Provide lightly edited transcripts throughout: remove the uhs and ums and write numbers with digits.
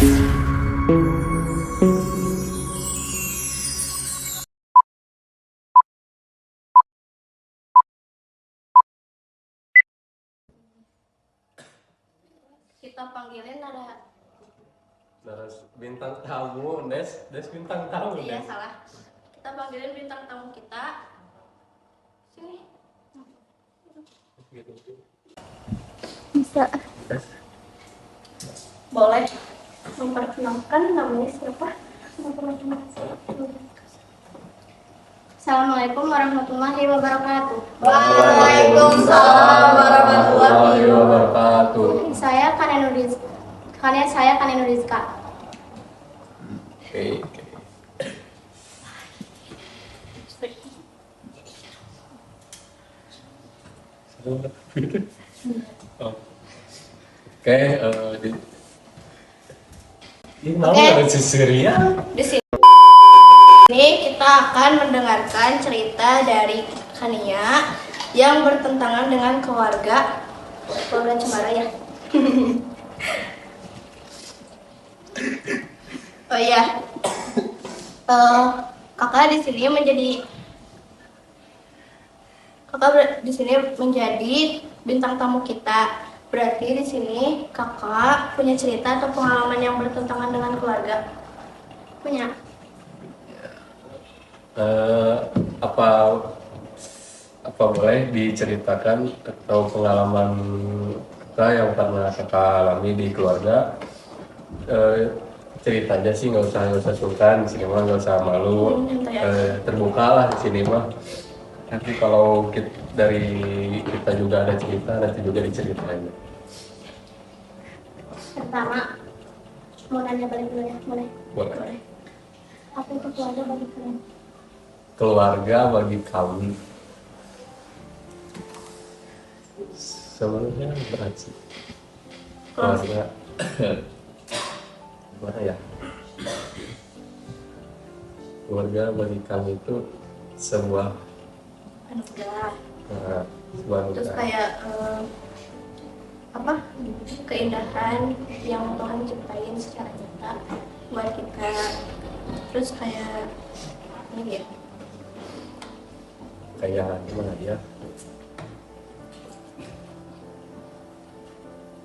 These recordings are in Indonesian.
Kita panggilin ada bintang tamu, Des bintang tamu. Iya, salah. Kita panggilin bintang tamu kita. Sini. Bisa. Des. Boleh memperkenalkan namanya siapa? Assalamualaikum warahmatullahi wabarakatuh. Waalaikumsalam warahmatullahi wabarakatuh. Saya Kanenu Rizka. Oke. Ini mau ada Cecilia. Di sini kita akan mendengarkan cerita dari Kania yang bertentangan dengan keluarga Cemara ya. Oh iya, kakak di sini menjadi bintang tamu kita. Berarti di sini kakak punya cerita atau pengalaman yang bertentangan dengan keluarga? Punya. Apa boleh diceritakan atau pengalaman kakak yang pernah kakak alami di keluarga? Cerita aja sih, nggak usah sungkan, di sini mah nggak usah malu, terbuka lah di sini mah. Nanti kalau dari kita juga ada cerita, nanti juga diceritain. Pertama, mau nanya balik dulu ya, boleh? Boleh. Apa itu keluarga bagi kalian? Keluarga bagi kami sebenarnya berat sih. Keluarga gimana ya? Keluarga bagi kami itu sebuah anugerah. Terus anugerah. kayak keindahan yang Tuhan ciptain secara nyata buat kita. Terus kayak ini ya. Kayak gimana ya?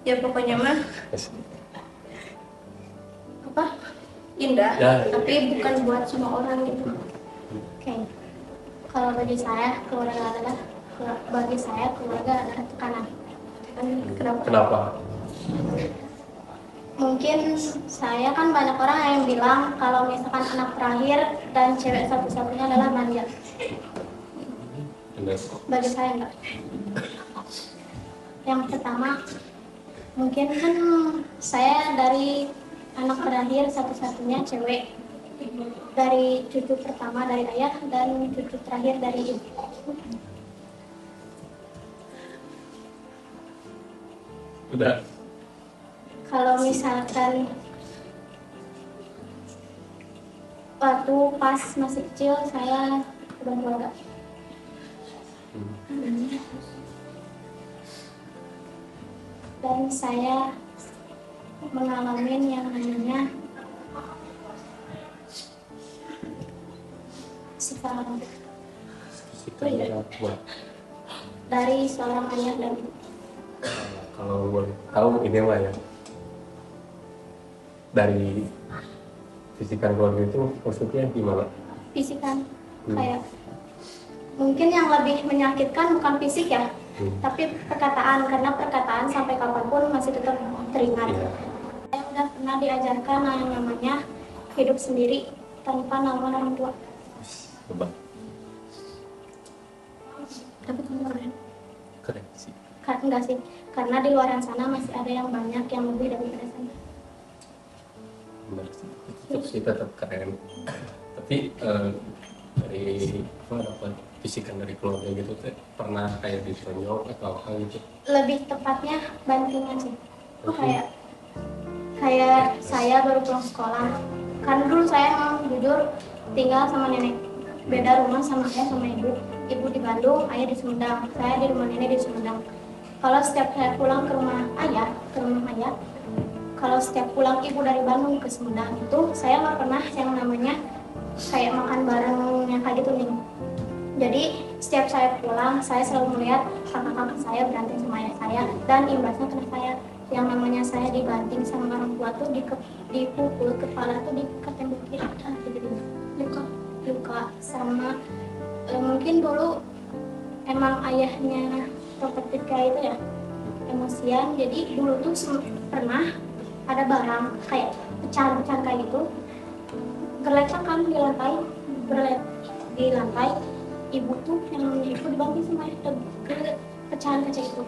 Ya pokoknya mah indah, ya, tapi bukan buat semua orang gitu. Oke. Kalau bagi saya keluarga adalah tekanan. Kenapa? Mungkin saya kan banyak orang yang bilang kalau misalkan anak terakhir dan cewek satu-satunya adalah manja. Bagi saya enggak. Yang pertama, mungkin kan saya dari anak terakhir satu-satunya cewek, dari cucu pertama dari ayah dan cucu terakhir dari ibu. Udah. Kalau misalkan waktu pas masih kecil saya keluarga. Dan saya mengalami yang namanya sifat dari seorang ayah dan ibu. Kalau boleh tahu ini mah ya, dari fisikan keluarga itu maksudnya gimana? Fisikan kayak mungkin yang lebih menyakitkan bukan fisik ya, tapi perkataan, karena perkataan sampai kapanpun masih tetap teringat. Saya udah pernah diajarkan yang namanya hidup sendiri tanpa naungan orang tua. Coba. Tapi keren. Keren sih. Enggak sih, karena di luar sana masih ada yang banyak yang lebih daripada saya. Benar sih. Tetap keren. Tapi dari apa fisikan dari keluarga gitu pernah kayak ditonjok atau apa gitu? Lebih tepatnya bantingan sih. Kayak saya baru pulang sekolah. Kan dulu saya emang jujur tinggal sama nenek. Beda rumah sama ayah sama ibu. Ibu di Bandung, ayah di Sumedang. Saya di rumah nenek di Sumedang. Kalau setiap saya pulang ke rumah ayah, kalau setiap pulang ibu dari Bandung ke Sumedang itu saya nggak pernah yang namanya kayak makan bareng yang kayak gitu nih. Jadi setiap saya pulang saya selalu melihat kakak-kakak saya berantem sama ayah saya dan imbasnya kena saya. Yang namanya saya dibanting sama orang tua tuh dipukul kepala tuh diketembokin jadi luka sama mungkin dulu emang ayahnya seperti kayak itu ya emosian, jadi dulu tuh pernah ada barang kayak pecahan-pecahan kayak gitu gerletakan di lantai, di lantai. Ibu tuh yang namanya ibu dibanting sama ayah pecahan kaca itu.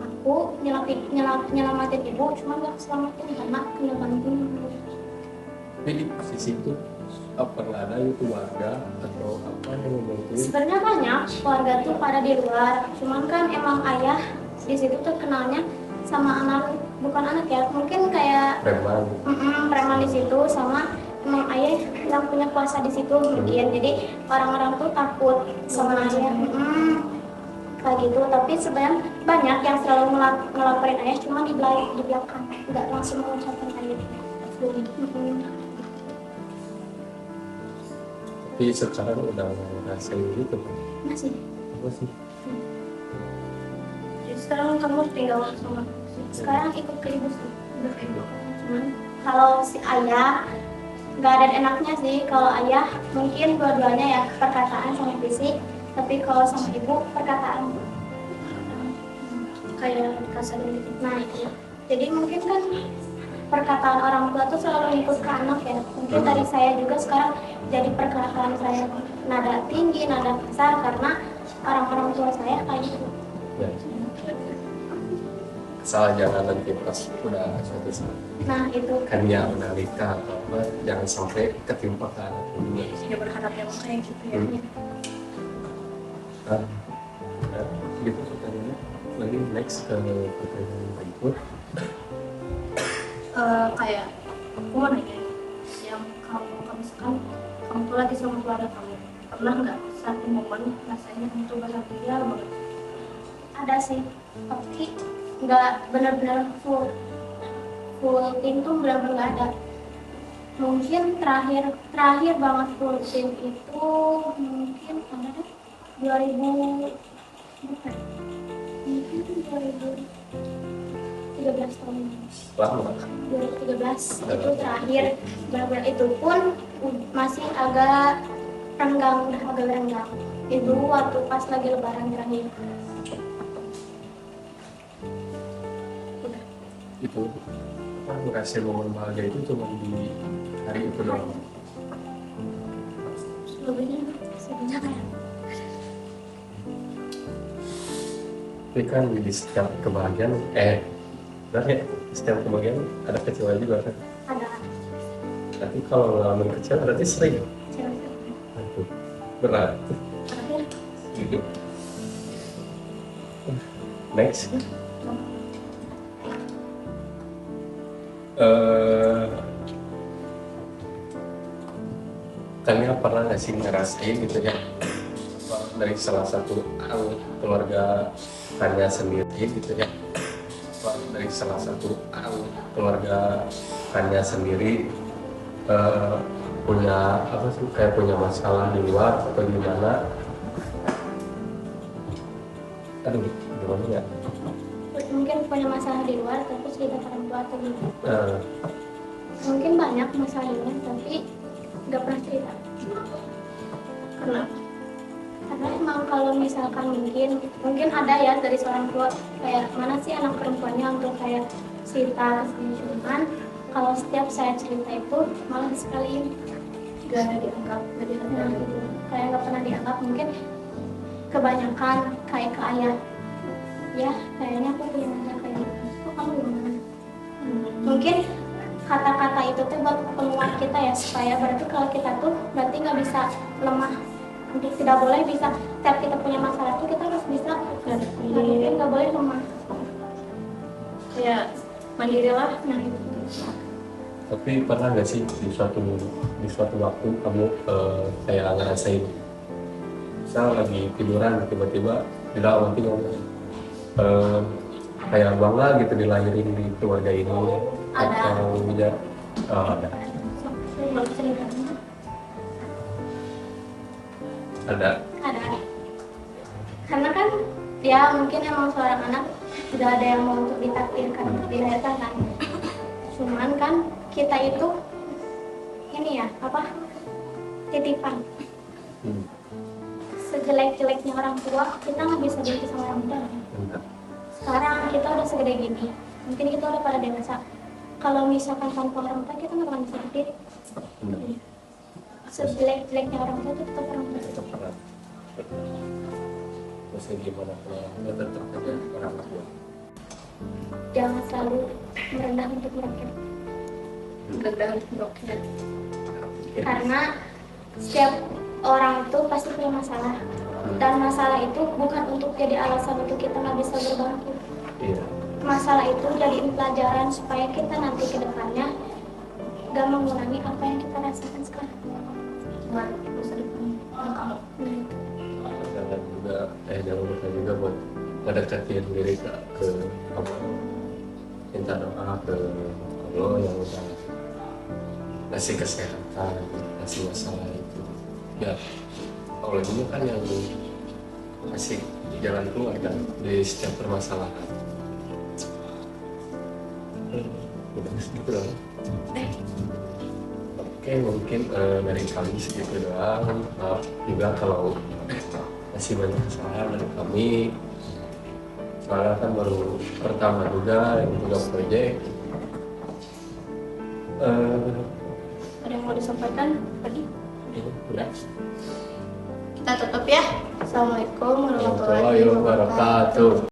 Aku nyelamatin ibu, cuma gak selamatin karena kena banting. Jadi di sisi itu pernah ada itu warga atau apa yang membantu? Sebenarnya banyak keluarga tuh pada di luar, cuman kan emang ayah di situ tuh kenalnya sama anak, bukan anak ya, mungkin kayak Preman. Preman di situ, sama emang ayah yang punya kuasa di situ mungkin. Jadi orang-orang tuh takut sama ayah, kayak gitu. Tapi sebenarnya banyak yang selalu ngelaporin ayah, cuma di belakang, nggak langsung mengucapkan kayak gitu. Tapi sekarang udah ngerasain gitu kan? Masih. Apa sih? Jadi sekarang kamu tinggal sama. Sekarang ikut ke ibu sih. Cuman kalau si ayah nggak ada enaknya sih. Kalau ayah mungkin dua-duanya ya perkataan sama fisik. Tapi kalau sama ibu perkataan kayak kasar gitu. Nah itu. Jadi mungkin kan perkataan orang tua tuh selalu ikut ke anak ya. Mungkin dari saya juga sekarang jadi perkataan saya nada tinggi, nada besar karena orang-orang tua saya kayak gitu. Ya. Asal jangan nanti pas udah suatu saat. Nah itu. Kan ya udah nikah atau apa, jangan sampai ketimpa ke anak ini. Ya berharap emang kayak gitu ya. Nah, gitu pertanyaannya. Lagi next ke pertanyaan berikut. Kayak aku mau nanya yang kalau misalkan kamu tuh lagi sama keluarga kamu, pernah nggak satu momen rasanya kamu tuh bahagia banget? Ada sih, tapi nggak benar-benar full tim tuh benar-benar nggak ada. Mungkin terakhir banget full tim itu mungkin ada deh 2000 bukan mungkin 2013 tahun ini. Lama. 2013 itu terakhir, benar-benar itu pun masih agak renggang. Itu waktu pas lagi lebaran terakhir. Itu kan ngerasain momen bahagia itu cuma di hari itu doang. Sebelumnya kayak Tapi kan di setiap kebahagiaan, benar ya, setiap kebahagiaan ada kecewa juga kan. ada Tapi kalau ngalamin kecewa berarti sering. cewek Aduh, berat. terakhir Gitu. Next. Kalian pernah nggak sih ngerasain gitu ya, dari salah satu keluarga kalian sendiri gitu ya, dari salah satu keluarga kalian sendiri punya apa sih, kayak punya masalah di luar atau gimana? Aduh, gimana ya? mungkin punya masalah di luar tapi cerita ke orang tua atau gitu. Mungkin banyak masalahnya tapi nggak pernah cerita. Karena emang kalau misalkan mungkin ada ya dari seorang tua kayak mana sih anak perempuannya untuk kayak cerita kesini, cuman kalau setiap saya cerita itu malah sekali nggak dianggap gitu. Kayak nggak pernah dianggap, mungkin kebanyakan kayak ke ayah ya kayaknya aku punya masalah kayak gitu, kok kamu gimana? Mungkin kata-kata itu tuh buat penguat kita ya, supaya berarti kalau kita tuh berarti nggak bisa lemah, tidak boleh bisa setiap kita punya masalah tuh kita harus bisa nggak boleh lemah, ya mandirilah. Nah itu. Tapi pernah nggak sih di suatu waktu kamu kayak ngerasain, misal lagi tiduran tiba-tiba bilang nanti ngomong kayak bangga gitu dilahirin di keluarga ini, Ada. atau ya oh, ada Belum cerita. ada Ada. Karena kan ya mungkin emang seorang anak sudah ada yang mau untuk ditakdirkan untuk dilahirkan kan. Cuman kan kita itu ini ya apa titipan. Sejelek-jeleknya orang tua kita nggak bisa benci sama orang tua. Benar. Sekarang kita udah segede gini, mungkin kita udah pada dewasa. Kalau misalkan tanpa orang tua kita nggak akan bisa berdiri. Benar. Sejelek-jeleknya orang tua itu tetap orang tua. Tetap pernah terus gimana kalau tetap ada orang tua. Jangan selalu merendah untuk meroket. rendah dokter. Karena setiap orang itu pasti punya masalah. Dan masalah itu bukan untuk jadi alasan untuk kita nggak bisa berbangkit. Iya. Masalah itu jadiin pelajaran supaya kita nanti ke depannya gak mengulangi apa yang kita rasakan sekarang. Buat masa depan kamu. Jangan juga jangan lupa juga buat ngedekatin diri ke apa minta doa ke Allah yang udah ngasih kesehatan, ngasih masalah itu. Ya Allah ini kan yang kasih jalan keluar kan di setiap permasalahan. Udah segitu dong. Oke, mungkin dari kami segitu doang. Maaf juga kalau masih banyak kesalahan dari kami. Soalnya kan baru pertama juga yang juga proyek. Ada yang mau disampaikan tadi? Udah. Kita tutup ya. Assalamualaikum warahmatullahi Warahmatullahi wabarakatuh. wabarakatuh.